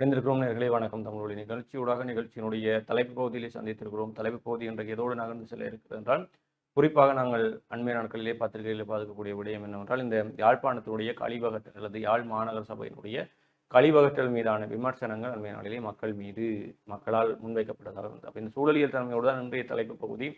இணைந்திருக்கிறோம் நேயர்களே, வணக்கம். தமிழொலி நிகழ்ச்சியூடாக நிகழ்ச்சியினுடைய தலைப்பு பகுதியிலே சந்தித்திருக்கிறோம். தலைப்பு பகுதி இன்றைக்கு எதோடு நகர்ந்து செல்ல இருக்கிறது என்றால், குறிப்பாக நாங்கள் அண்மை நாட்களிலே பத்திரிகைகளிலே பார்க்கக்கூடிய விடயம் என்னவென்றால், இந்த யாழ்ப்பாணத்தினுடைய கழிவகற்றல் அல்லது யாழ் மாநகர சபையினுடைய கழிவகற்றல் மீதான விமர்சனங்கள் அண்மை நாளிலே மக்கள் மீது மக்களால் முன்வைக்கப்பட்டதாக இருந்தது. அப்போ இந்த சூழலியல் தன்மையோடு தான் இன்றைய தலைப்பு பகுதி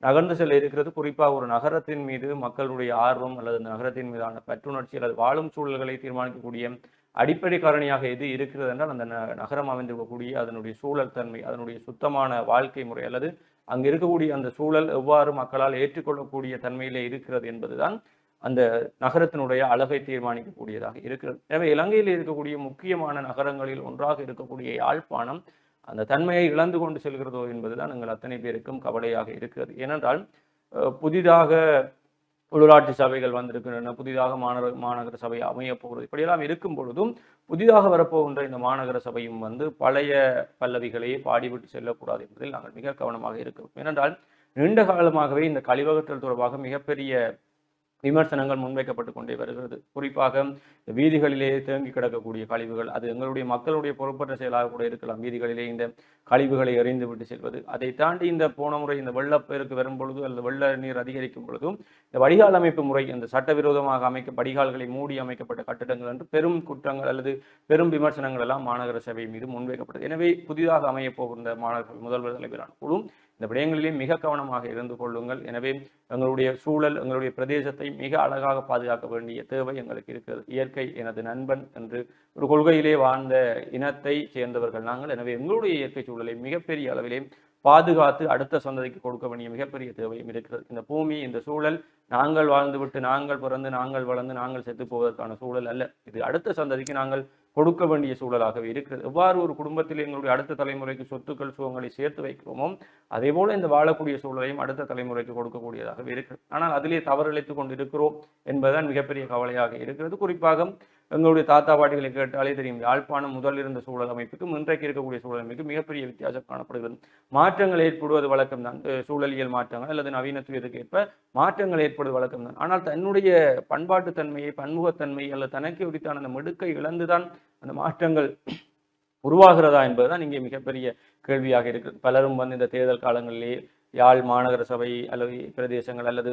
நகர்ந்து செல்ல இருக்கிறது. குறிப்பாக ஒரு நகரத்தின் மீது மக்களுடைய ஆர்வம் அல்லது அந்த நகரத்தின் மீதான பற்றுணர்ச்சி அல்லது வாழும் சூழல்களை தீர்மானிக்கக்கூடிய அடிப்படை காரணியாக எது இருக்கிறது என்றால் அந்த நகரம் அமைந்திருக்கக்கூடிய அதனுடைய சூழல் தன்மை, அதனுடைய சுத்தமான வாழ்க்கை முறை அல்லது அங்கு இருக்கக்கூடிய அந்த சூழல் எவ்வாறு மக்களால் ஏற்றுக்கொள்ளக்கூடிய தன்மையிலே இருக்கிறது என்பதுதான் அந்த நகரத்தினுடைய அழகை தீர்மானிக்கக்கூடியதாக இருக்கிறது. எனவே இலங்கையில் இருக்கக்கூடிய முக்கியமான நகரங்களில் ஒன்றாக இருக்கக்கூடிய யாழ்ப்பாணம் அந்த தன்மையை இழந்து கொண்டு செல்கிறதோ என்பதுதான் எங்கள் அத்தனை பேருக்கும் கவலையாக இருக்கிறது. ஏனென்றால் புதிதாக உள்ளாட்சி சபைகள் வந்திருக்கின்றன, புதிதாக மாநகர சபை அமைய போகிறது. இப்படியெல்லாம் இருக்கும் பொழுதும் புதிதாக வரப்போகின்ற இந்த மாநகர சபையும் பழைய பல்லவிகளையே பாடிவிட்டு செல்லக்கூடாது என்பதில் நாங்கள் மிக கவனமாக இருக்கிறோம். ஏனென்றால் நீண்ட காலமாகவே இந்த கழிவகற்றல் தொடர்பாக மிகப்பெரிய விமர்சனங்கள் முன்வைக்கப்பட்டு கொண்டே வருகிறது. குறிப்பாக வீதிகளிலே தேங்கி கிடக்கக்கூடிய கழிவுகள், அது எங்களுடைய மக்களுடைய பொறுப்பற்ற செயலாக கூட இருக்கலாம். வீதிகளிலே இந்த கழிவுகளை எறிந்து விட்டு செல்வது, அதை தாண்டி இந்த போன முறை இந்த வெள்ளப்பெருக்கு வரும் பொழுது அல்லது வெள்ள நீர் அதிகரிக்கும் பொழுதும் இந்த வடிகால் அமைப்பு முறை, இந்த சட்டவிரோதமாக வடிகால்களை மூடி அமைக்கப்பட்ட கட்டிடங்கள் என்று பெரும் குற்றங்கள் அல்லது பெரும் விமர்சனங்கள் எல்லாம் மாநகர சபை மீது முன்வைக்கப்பட்டது. எனவே புதிதாக அமைய போகின்ற மாநகர சபை முதல்வர் தலைவரான குழு இந்த விடயங்களிலே மிக கவனமாக இருந்து கொள்ளுங்கள். எனவே எங்களுடைய சூழல், எங்களுடைய பிரதேசத்தை மிக அழகாக பாதுகாக்க வேண்டிய தேவை எங்களுக்கு இருக்கிறது. இயற்கை எனது நண்பன் என்று ஒரு கொள்கையிலே வாழ்ந்த இனத்தை சேர்ந்தவர்கள் நாங்கள். எனவே எங்களுடைய இயற்கை சூழலை மிகப்பெரிய அளவிலே பாதுகாத்து அடுத்த சந்ததிக்கு கொடுக்க வேண்டிய மிகப்பெரிய தேவையும் இருக்கிறது. இந்த பூமி, இந்த சூழல் நாங்கள் வாழ்ந்துவிட்டு நாங்கள் பிறந்து நாங்கள் வளர்ந்து நாங்கள் செத்து போவதற்கான சூழல் அல்ல. இது அடுத்த சந்ததிக்கு நாங்கள் கொடுக்க வேண்டிய சூழலாகவே இருக்கிறது. எவ்வாறு ஒரு குடும்பத்தில் எங்களுடைய அடுத்த தலைமுறைக்கு சொத்துக்கள் சுகங்களை சேர்த்து வைக்கிறோமோ அதே போல இந்த வாழக்கூடிய சூழலையும் அடுத்த தலைமுறைக்கு கொடுக்கக்கூடியதாகவே இருக்கிறது. ஆனால் அதிலே தவறிழைத்து கொண்டு இருக்கிறோம் என்பதுதான் மிகப்பெரிய கவலையாக இருக்கிறது. குறிப்பாக எங்களுடைய தாத்தா பாட்டிகளை கேட்டாலே தெரியும், யாழ்ப்பாணம் முதல் இருந்த சூழல் அமைப்புக்கும் இன்றைக்கு இருக்கக்கூடிய சூழல் அமைப்புக்கு மிகப்பெரிய வித்தியாசம் காணப்படுகிறது. மாற்றங்கள் ஏற்படுவது வழக்கம்தான், சூழலியல் மாற்றங்கள் அல்லது நவீனத்துவத்துக்கு ஏற்ப மாற்றங்கள் ஏற்படுவது வழக்கம்தான். ஆனால் தன்னுடைய பண்பாட்டு தன்மையை, பன்முகத்தன்மை அல்லது தனக்கு உரித்தான அந்த மிடுக்கை இழந்துதான் அந்த மாற்றங்கள் உருவாகிறதா என்பதுதான் இங்கே மிகப்பெரிய கேள்வியாக இருக்கிறது. பலரும் இந்த தேர்தல் காலங்களிலே யாழ் மாநகர சபை அல்லது பிரதேசங்கள் அல்லது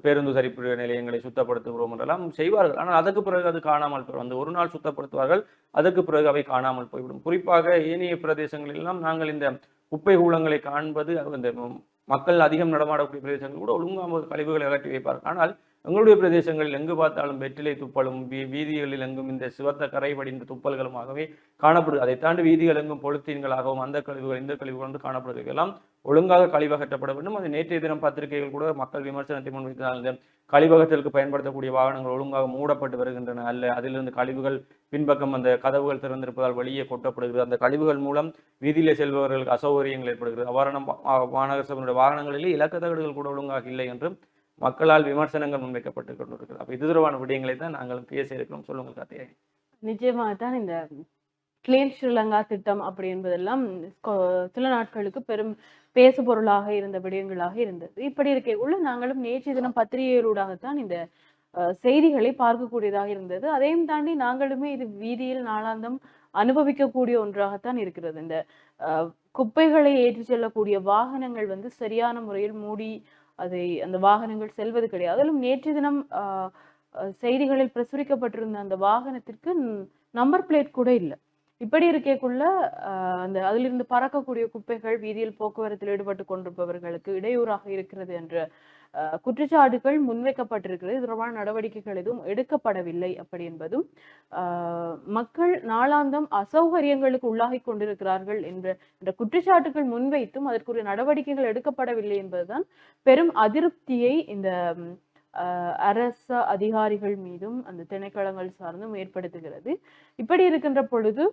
பேருந்து சரிப்பு நிலையங்களை சுத்தப்படுத்துகிறோம் என்றெல்லாம் செய்வார்கள். ஆனால் அதற்கு பிறகு அது காணாமல் போய்விடும். ஒரு நாள் சுத்தப்படுத்துவார்கள், அதற்கு பிறகு அவை காணாமல் போய்விடும். குறிப்பாக ஏனைய பிரதேசங்களெல்லாம் நாங்கள் இந்த குப்பை கூலங்களை காண்பது, இந்த மக்கள் அதிகம் நடமாடக்கூடிய பிரதேசங்கள் கூட ஒழுங்காக கழிவுகளை அகற்றி வைப்பார்கள். ஆனால் எங்களுடைய பிரதேசங்களில் எங்கு பார்த்தாலும் வெற்றிலை துப்பலும், வீதிகளில் எங்கும் இந்த சிவத்த கரை படிந்த துப்பல்களுமாகவே காணப்படுது. அதை தாண்டி வீதிகள் எங்கும் பொலித்தீன்களாகவும் அந்த கழிவுகள் இந்த கழிவுகள் காணப்படுவது எல்லாம் ஒழுங்காக கழிவகற்றப்பட வேண்டும். அது நேற்றைய தினம் பத்திரிகைகள் கூட மக்கள் விமர்சனத்தை முன்வைத்தால் இந்த கழிவகற்றலுக்கு பயன்படுத்தக்கூடிய வாகனங்கள் ஒழுங்காக மூடப்பட்டு வருகின்றன அல்ல, அதிலிருந்து கழிவுகள் பின்பக்கம் அந்த கதவுகள் திறந்திருப்பதால் வெளியே கொட்டப்படுகிறது. அந்த கழிவுகள் மூலம் வீதியிலே செல்பவர்களுக்கு அசௌகரியங்கள் ஏற்படுகிறது. அவ்வாறான மாநகர சபையினுடைய வாகனங்களிலே இலக்கத்தகடுகள் கூட ஒழுங்காக இல்லை என்றும் மக்களால் விமர்சனங்கள் முன்வைக்கப்பட்டு கொண்டிருக்கிறது. அப்ப இது தொடர்பான விடயங்களை தான் நாங்கள் பேச இருக்கிறோம். சொல்லுங்க கார்த்திகேயன். நிச்சயமாக தான் இந்த கிளீன் ஸ்ரீலங்கா திட்டம் அப்படி என்பதெல்லாம் சில நாட்களுக்கு பெரும் பேசு பொருளாக இருந்த விடயங்களாக இருந்தது. இப்படி இருக்கைக்குள்ள நாங்களும் நேற்று தினம் பத்திரிகையூடாகத்தான் இந்த செய்திகளை பார்க்கக்கூடியதாக இருந்தது. அதையும் தாண்டி நாங்களுமே இது வீதியில் நாளாந்தம் அனுபவிக்கக்கூடிய ஒன்றாகத்தான் இருக்கிறது. இந்த குப்பைகளை ஏற்றி செல்லக்கூடிய வாகனங்கள் சரியான முறையில் மூடி அதை அந்த வாகனங்கள் செல்வது கிடையாது. அதிலும் நேற்று தினம் செய்திகளில் பிரசுரிக்கப்பட்டிருந்த அந்த வாகனத்திற்கு நம்பர் பிளேட் கூட இல்லை. இப்படி இருக்கக்குள்ள அந்த அதிலிருந்து பறக்கக்கூடிய குப்பைகள் வீதியில் போக்குவரத்தில் ஈடுபட்டு கொண்டிருப்பவர்களுக்கு இடையூறாக இருக்கிறது என்ற குற்றச்சாட்டுகள் முன்வைக்கப்பட்டிருக்கிறது. தொடர்பான நடவடிக்கைகள் எதுவும் எடுக்கப்படவில்லை அப்படி என்பதும் மக்கள் நாளாந்தம் அசௌகரியங்களுக்கு உள்ளாகி கொண்டிருக்கிறார்கள் என்ற குற்றச்சாட்டுகள் முன்வைத்தும் அதற்குரிய நடவடிக்கைகள் எடுக்கப்படவில்லை என்பதுதான் பெரும் அதிருப்தியை இந்த அரச அதிகாரிகள் மீதும் அந்த திணைக்களங்கள் சார்ந்தும் ஏற்படுத்துகிறது. இப்படி இருக்கின்ற பொழுது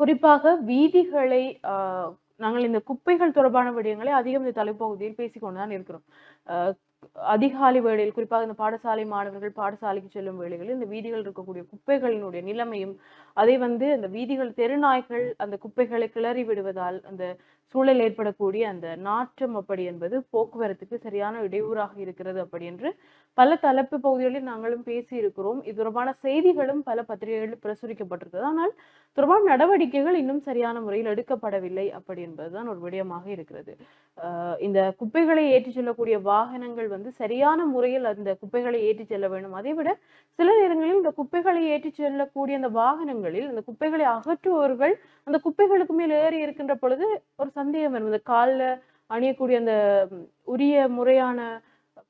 குறிப்பாக வீதிகளை நாங்கள் இந்த குப்பைகள் தொடர்பான விடயங்களை அதிகம் இந்த தலைப்பகுதியில் பேசிக்கொண்டுதான் இருக்கிறோம். அதிகாலை வேளையில் குறிப்பாக இந்த பாடசாலை மாணவர்கள் பாடசாலைக்கு செல்லும் வேளைகளில் இந்த வீதிகள் இருக்கக்கூடிய குப்பைகளினுடைய நிலைமையும் அதை அந்த வீதிகள் தெருநாய்கள் அந்த குப்பைகளை கிளறி விடுவதால் அந்த சூழல் ஏற்படக்கூடிய அந்த நாற்றம் அப்படி என்பது போக்குவரத்துக்கு சரியான இடையூறாக இருக்கிறது அப்படி என்று பல தலைப்பு பகுதிகளில் நாங்களும் பேசி இருக்கிறோம். இது தொடர்பான செய்திகளும் பல பத்திரிகைகளில் பிரசுரிக்கப்பட்டிருக்கிறது. ஆனால் தொடர்பான நடவடிக்கைகள் இன்னும் சரியான முறையில் எடுக்கப்படவில்லை அப்படி என்பதுதான் ஒரு விடயமாக இருக்கிறது. இந்த குப்பைகளை ஏற்றிச் செல்லக்கூடிய வாகனங்கள் வந்து சரியான முறையில் அந்த குப்பைகளை ஏற்றிச் செல்ல வேண்டும். அதை விட சில நேரங்களில் இந்த குப்பைகளை ஏற்றிச் செல்லக்கூடிய அந்த வாகனங்களில் அந்த குப்பைகளை அகற்றுபவர்கள் அந்த குப்பைகளுக்கு மேல் ஏறி இருக்கின்ற பொழுது ஒரு சந்தேகம் வரும். இந்த காலில் அணியக்கூடிய அந்த உரிய முறையான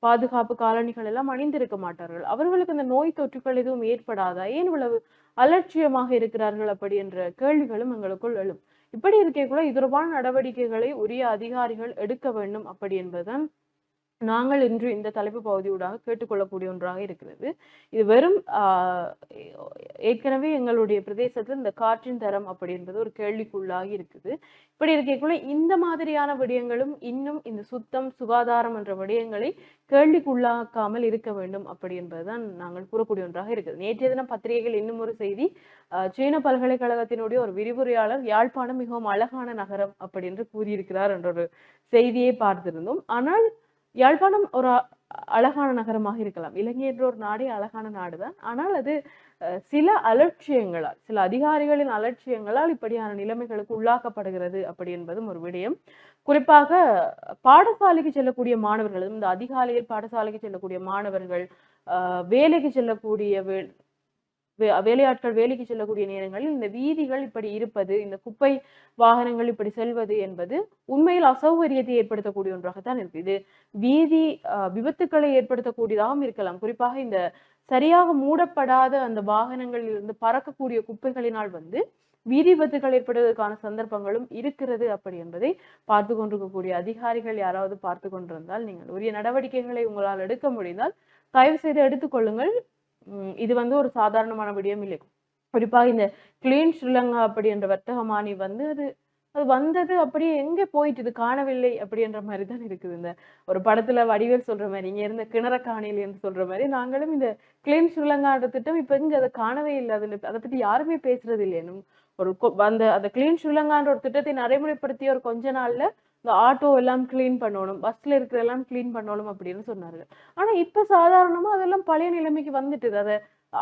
பாதுகாப்பு காலணிகள் எல்லாம் அணிந்திருக்க மாட்டார்கள். அவர்களுக்கு அந்த நோய் தொற்றுகள் எதுவும் ஏற்படாதா? ஏன் இவ்வளவு அலட்சியமாக இருக்கிறார்கள் அப்படி என்ற கேள்விகளும் எங்களுக்குள் எழும். இப்படி இருக்கக்குள்ள இது தொடர்பான நடவடிக்கைகளை உரிய அதிகாரிகள் எடுக்க வேண்டும் அப்படி என்பதுதான் நாங்கள் இன்று இந்த தலைப்பு பகுதியூடாக கேட்டுக்கொள்ளக்கூடிய ஒன்றாக இருக்கிறது. இது வெறும் ஏற்கனவே எங்களுடைய பிரதேசத்தில் இந்த காற்றின் தரம் அப்படி என்பது ஒரு கேள்விக்குள்ளாகி இருக்குது. இப்படி இருக்கக்குள்ள இந்த மாதிரியான விடயங்களும் இன்னும் இந்த சுத்தம் சுகாதாரம் என்ற விடயங்களை கேள்விக்குள்ளாக்காமல் இருக்க வேண்டும் அப்படி என்பதுதான் நாங்கள் கூறக்கூடிய ஒன்றாக இருக்குது. நேற்றைய தினம் பத்திரிகைகள் இன்னும் ஒரு செய்தி, சீன பல்கலைக்கழகத்தினுடைய ஒரு விரிவுரையாளர் யாழ்ப்பாணம் மிகவும் அழகான நகரம் அப்படி என்று கூறியிருக்கிறார் என்ற ஒரு செய்தியை பார்த்திருந்தோம். ஆனால் யாழ்ப்பாணம் ஒரு அழகான நகரமாக இருக்கலாம். இலங்கை என்ற ஒரு நாடே அழகான நாடுதான். ஆனால் அது சில அலட்சியங்களால், சில அதிகாரிகளின் அலட்சியங்களால் இப்படியான நிலைமைகளுக்கு உள்ளாக்கப்படுகிறது அப்படி என்பதும் ஒரு விடயம். குறிப்பாக பாடசாலைக்கு செல்லக்கூடிய மாணவர்கள், இந்த அதிகாலையில் பாடசாலைக்கு செல்லக்கூடிய மாணவர்கள், வேலைக்கு செல்லக்கூடிய வேலையாட்கள் வேலைக்கு செல்லக்கூடிய நேரங்களில் இந்த வீதிகள் இப்படி இருப்பது, இந்த குப்பை வாகனங்கள் இப்படி செல்வது என்பது உண்மையில் அசௌகரியத்தை ஏற்படுத்தக்கூடிய ஒன்றாகத்தான் இருக்கு. இது வீதி விபத்துக்களை ஏற்படுத்தக்கூடியதாகவும் இருக்கலாம். குறிப்பாக இந்த சரியாக மூடப்படாத அந்த வாகனங்களில் இருந்து பறக்கக்கூடிய குப்பைகளினால் வந்து வீதி விபத்துகள் ஏற்படுவதற்கான சந்தர்ப்பங்களும் இருக்கிறது அப்படி என்பதை பார்த்து கொண்டிருக்கக்கூடிய அதிகாரிகள் யாராவது பார்த்து கொண்டிருந்தால் நீங்கள் உரிய நடவடிக்கைகளை உங்களால் எடுக்க முடிந்தால் தயவு செய்து எடுத்துக்கொள்ளுங்கள். இது வந்து ஒரு சாதாரணமான விடயம் இல்லை. குறிப்பாக இந்த கிளீன் ஸ்ரீலங்கா அப்படி என்ற வர்த்தகமானி வந்து அது வந்தது அப்படியே எங்கே போயிட்டு இது காணவில்லை அப்படின்ற மாதிரி தான் இருக்குது. இந்த ஒரு படத்துல வடிவேல் சொல்ற மாதிரி இங்க இருந்த கிணற காணியில் என்று சொல்ற மாதிரி நாங்களும் இந்த கிளீன் ஸ்ரீலங்கான்ற திட்டம் இப்ப இங்க அதை காணவே இல்லை. அதை பத்தி யாருமே பேசுறது இல்லைன்னு ஒரு அந்த கிளீன் ஸ்ரீலங்கான்ற ஒரு திட்டத்தை நடைமுறைப்படுத்திய ஒரு கொஞ்ச நாள்ல இந்த ஆட்டோ எல்லாம் கிளீன் பண்ணணும், பஸ்ல இருக்கிற எல்லாம் கிளீன் பண்ணணும் அப்படின்னு சொன்னாரு. ஆனா இப்ப சாதாரணமா அதெல்லாம் பழைய நிலைமைக்கு வந்துட்டுது. அதை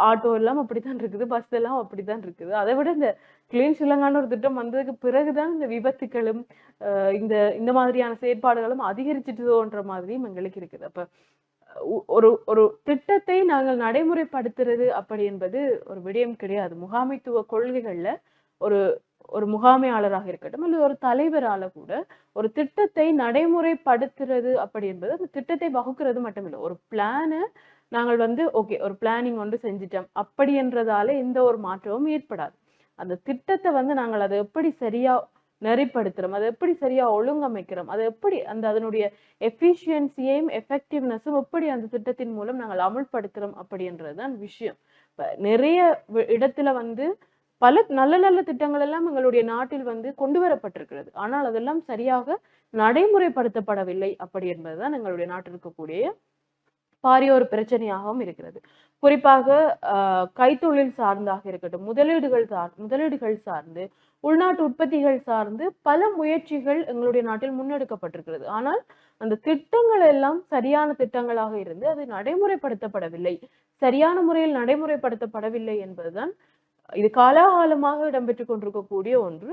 ஆட்டோ எல்லாம் அப்படித்தான் இருக்குது, பஸ் எல்லாம் அப்படித்தான் இருக்குது. அதை விட இந்த கிளீன் ஸ்ரீலங்கான்னு ஒரு திட்டம் வந்ததுக்கு பிறகுதான் இந்த விபத்துக்களும் இந்த இந்த மாதிரியான செயற்பாடுகளும் அதிகரிச்சுட்டுதோன்ற மாதிரியும் எங்களுக்கு இருக்குது. அப்ப ஒரு ஒரு திட்டத்தை நாங்கள் நடைமுறைப்படுத்துறது அப்படி என்பது ஒரு விடயம் கிடையாது. முகாமைத்துவ கொள்கைகள்ல ஒரு ஒரு முகாமையாளராக இருக்கட்டும் அல்லது ஒரு தலைவரால கூட ஒரு திட்டத்தை நடைமுறைப்படுத்துறது அப்படி என்பது அந்த திட்டத்தை வகுக்கிறது மட்டும் இல்லை. ஒரு பிளானை நாங்கள் வந்து ஓகே ஒரு பிளானிங் ஒன்று செஞ்சிட்டோம் அப்படி என்றதால எந்த ஒரு மாற்றமும் ஏற்படாது. அந்த திட்டத்தை வந்து நாங்கள் அதை எப்படி சரியா நெறிப்படுத்துறோம், அதை எப்படி சரியா ஒழுங்கமைக்கிறோம், அதை எப்படி அதனுடைய எஃபிஷியன்சியையும் எஃபெக்டிவ்னஸும் எப்படி அந்த திட்டத்தின் மூலம் நாங்கள் அமுல்படுத்துறோம் அப்படின்றதுதான் விஷயம். இப்ப நிறைய இடத்துல வந்து பல நல்ல நல்ல திட்டங்கள் எல்லாம் எங்களுடைய நாட்டில் வந்து கொண்டு வரப்பட்டிருக்கிறது. ஆனால் அதெல்லாம் சரியாக நடைமுறைப்படுத்தப்படவில்லை அப்படி என்பதுதான் எங்களுடைய நாட்டில் இருக்கக்கூடிய பாரிய ஒரு பிரச்சனையாகவும் இருக்கிறது. குறிப்பாக கைத்தொழில் சார்ந்தாக இருக்கட்டும், முதலீடுகள் சார்ந்து உள்நாட்டு உற்பத்திகள் சார்ந்து பல முயற்சிகள் எங்களுடைய நாட்டில் முன்னெடுக்கப்பட்டிருக்கிறது. ஆனால் அந்த திட்டங்கள் எல்லாம் சரியான திட்டங்களாக இருந்து அது நடைமுறைப்படுத்தப்படவில்லை, சரியான முறையில் நடைமுறைப்படுத்தப்படவில்லை என்பதுதான் இது காலாகாலமாக இடம்பெற்றுக் கொண்டிருக்கக்கூடிய ஒன்று.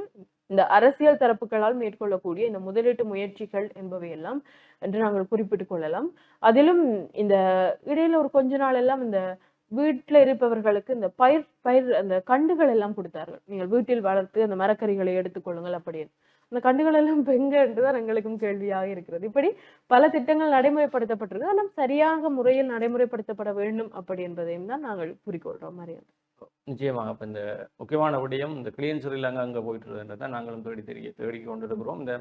இந்த அரசியல் தரப்புகளால் மேற்கொள்ளக்கூடிய இந்த முதலீட்டு முயற்சிகள் என்பவையெல்லாம் என்று நாங்கள் குறிப்பிட்டுக் கொள்ளலாம். அதிலும் இந்த இடையில ஒரு கொஞ்ச நாள் எல்லாம் இந்த வீட்டில் இருப்பவர்களுக்கு இந்த பயிர் அந்த கண்டுகள் எல்லாம் கொடுத்தார்கள். நீங்கள் வீட்டில் வளர்த்து அந்த மரக்கறிகளை எடுத்துக்கொள்ளுங்கள் அப்படின்னு. அந்த கண்டுகள் எல்லாம் எங்க என்றுதான் எங்களுக்கும் கேள்வியாக இருக்கிறது. இப்படி பல திட்டங்கள் நடைமுறைப்படுத்தப்பட்டிருக்கு, ஆனால் சரியாக முறையில் நடைமுறைப்படுத்தப்பட வேண்டும் அப்படி என்பதையும் தான் நாங்கள் குறிக்கொள்றோம். மரியாதை நிச்சயமாக இப்போ இந்த முக்கியமான விடயம் இந்த கிளீன் ஸ்ரீலங்கா அங்கே போயிட்டு இருந்ததை நாங்களும் தேடி கொண்டு இருக்கிறோம். இந்த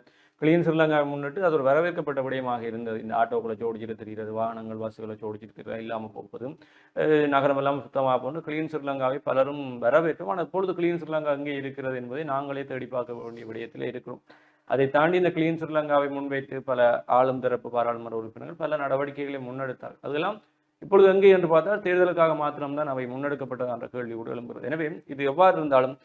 கிளீன் ஸ்ரீலங்கா முன்னிட்டு அது ஒரு வரவேற்கப்பட்ட விடயமாக இருந்தது. இந்த ஆட்டோக்களை ஜோடிச்சிட்டு தெரிகிறது, வாகனங்கள் பஸ்ஸுகளை ஜோடிச்சிட்டு தெரிகிறது, இல்லாமல் போகுது, நகரமெல்லாம் சுத்தமாக போன்று கிளீன் ஸ்ரீலங்காவை பலரும் வரவேற்றோம். ஆனால் இப்பொழுது கிளீன் ஸ்ரீலங்கா அங்கே இருக்கிறது என்பதை நாங்களே தேடி பார்க்க வேண்டிய விடயத்தில் இருக்கிறோம். அதை தாண்டி இந்த கிளீன் ஸ்ரீலங்காவை முன்வைத்து பல ஆளும் தரப்பு பாராளுமன்ற உறுப்பினர்கள் பல நடவடிக்கைகளை முன்னெடுத்தார். அதெல்லாம் இப்பொழுது எங்கே என்று பார்த்தால் தேர்தலுக்காக மாத்திரம்தான் அவை முன்னெடுக்கப்பட்டது என்ற கேள்வி கூட எழும்புகிறது. எனவே இது எவ்வாறு இருந்தாலும்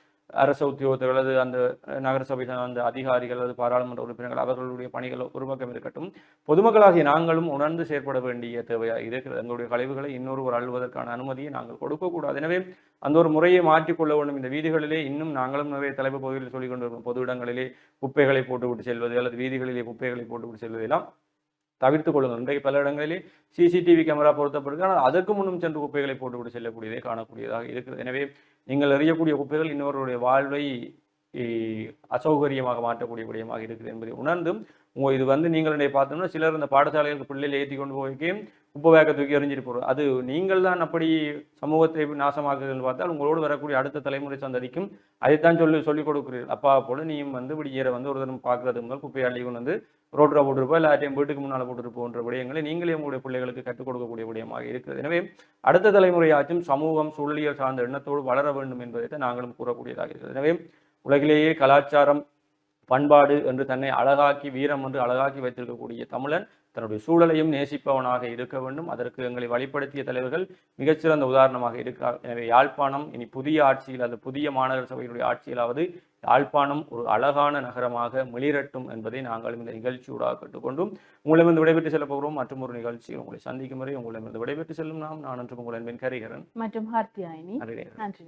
அரச உத்தியோகத்தர்கள் அல்லது அந்த நகரசபை சார்ந்த அதிகாரிகள் அல்லது பாராளுமன்ற உறுப்பினர்கள் அவர்களுடைய பணிகள் ஒரு பக்கம் இருக்கட்டும், பொதுமக்களாகிய நாங்களும் உணர்ந்து செயற்பட வேண்டிய தேவையாக இருக்கிறது. எங்களுடைய கழிவுகளை இன்னொருவர் அள்ளுவதற்கான அனுமதியை நாங்கள் கொடுக்கக்கூடாது. எனவே அந்த ஒரு முறையை மாற்றிக்கொள்ள வேண்டும். இந்த வீதிகளிலே இன்னும் நாங்களும் நிறைய தலைப்பு பகுதிகளில் சொல்லிக் கொண்டிருக்கிறோம். பொது இடங்களிலே குப்பைகளை போட்டுவிட்டு செல்வது அல்லது வீதிகளிலே குப்பைகளை போட்டுவிட்டு செல்வதெல்லாம் தவிர்த்து கொள்ளுங்கள். இன்றைக்கு பல இடங்களிலே சிசிடிவி கேமரா பொருத்தப்படுகிறது. ஆனால் அதற்கு முன்னும் சென்று குப்பைகளை போட்டுவிட்டு செல்லக்கூடியதை காணக்கூடியதாக இருக்கிறது. எனவே நீங்கள் எறியக்கூடிய குப்பைகள் இன்னொருடைய வாழ்வை அசௌகரியமாக மாற்றக்கூடிய விடயமாக இருக்குது என்பதை உணர்ந்தும் இது நீங்கள் பார்த்தோம்னா சிலர் இந்த பாடசாலைகளுக்கு பிள்ளைகளை ஏற்றி கொண்டு போய்க்கே குப்பை வேக தூக்கி எறிஞ்சிட்டு போகிறோம். அது நீங்கள் தான் அப்படி சமூகத்தை நாசமாக்குதுன்னு பார்த்தால் உங்களோடு வரக்கூடிய அடுத்த தலைமுறை சந்ததிக்கும் அதைத்தான் சொல்லிக் கொடுக்குறீர்கள். அப்பா போல நீயும் விடியரை ஒரு தினம் பார்க்கறது முதல் குப்பையை அள்ளி கொண்டு ரோட்ரா போட்டிருப்போம், எல்லாத்தையும் வீட்டுக்கு முன்னால் போட்டிருப்போன்ற விடயங்களை நீங்களே உங்களுடைய பிள்ளைகளுக்கு கற்றுக் கொடுக்கக்கூடிய விடயமாக இருக்கிறது. எனவே அடுத்த தலைமுறையாச்சும் சமூகம் சூழலியல் சார்ந்த எண்ணத்தோடு வளர வேண்டும் என்பதை நாங்களும் கூறக்கூடியதாக இருக்கிறது. எனவே உலகிலேயே கலாச்சாரம் பண்பாடு என்று தன்னை அழகாக்கி வீரம் என்று அழகாக்கி வைத்திருக்கக்கூடிய தமிழன் தன்னுடைய சூழலையும் நேசிப்பவனாக இருக்க வேண்டும். அதற்கு எங்களை வழிப்படுத்திய தலைவர்கள் மிகச்சிறந்த உதாரணமாக இருக்கிறார். எனவே யாழ்ப்பாணம் இனி புதிய ஆட்சியில் அல்லது புதிய மாநகர சபையினுடைய ஆட்சியிலாவது யாழ்ப்பாணம் ஒரு அழகான நகரமாக மிளிரட்டும் என்பதை நாங்களும் இந்த நிகழ்ச்சியூடாக கற்றுக்கொண்டும் உங்களிடமிருந்து விடைபெற்று செல்ல போகிறோம். மற்றும் ஒரு நிகழ்ச்சியில் உங்களை சந்திக்கும் வரை உங்களிடமிருந்து விடைபெற்று செல்லும் நான் என்று உங்கள் அன்பின் கரிகரன் மற்றும் ஹார்த்தியாயினி. நன்றி. நன்றி.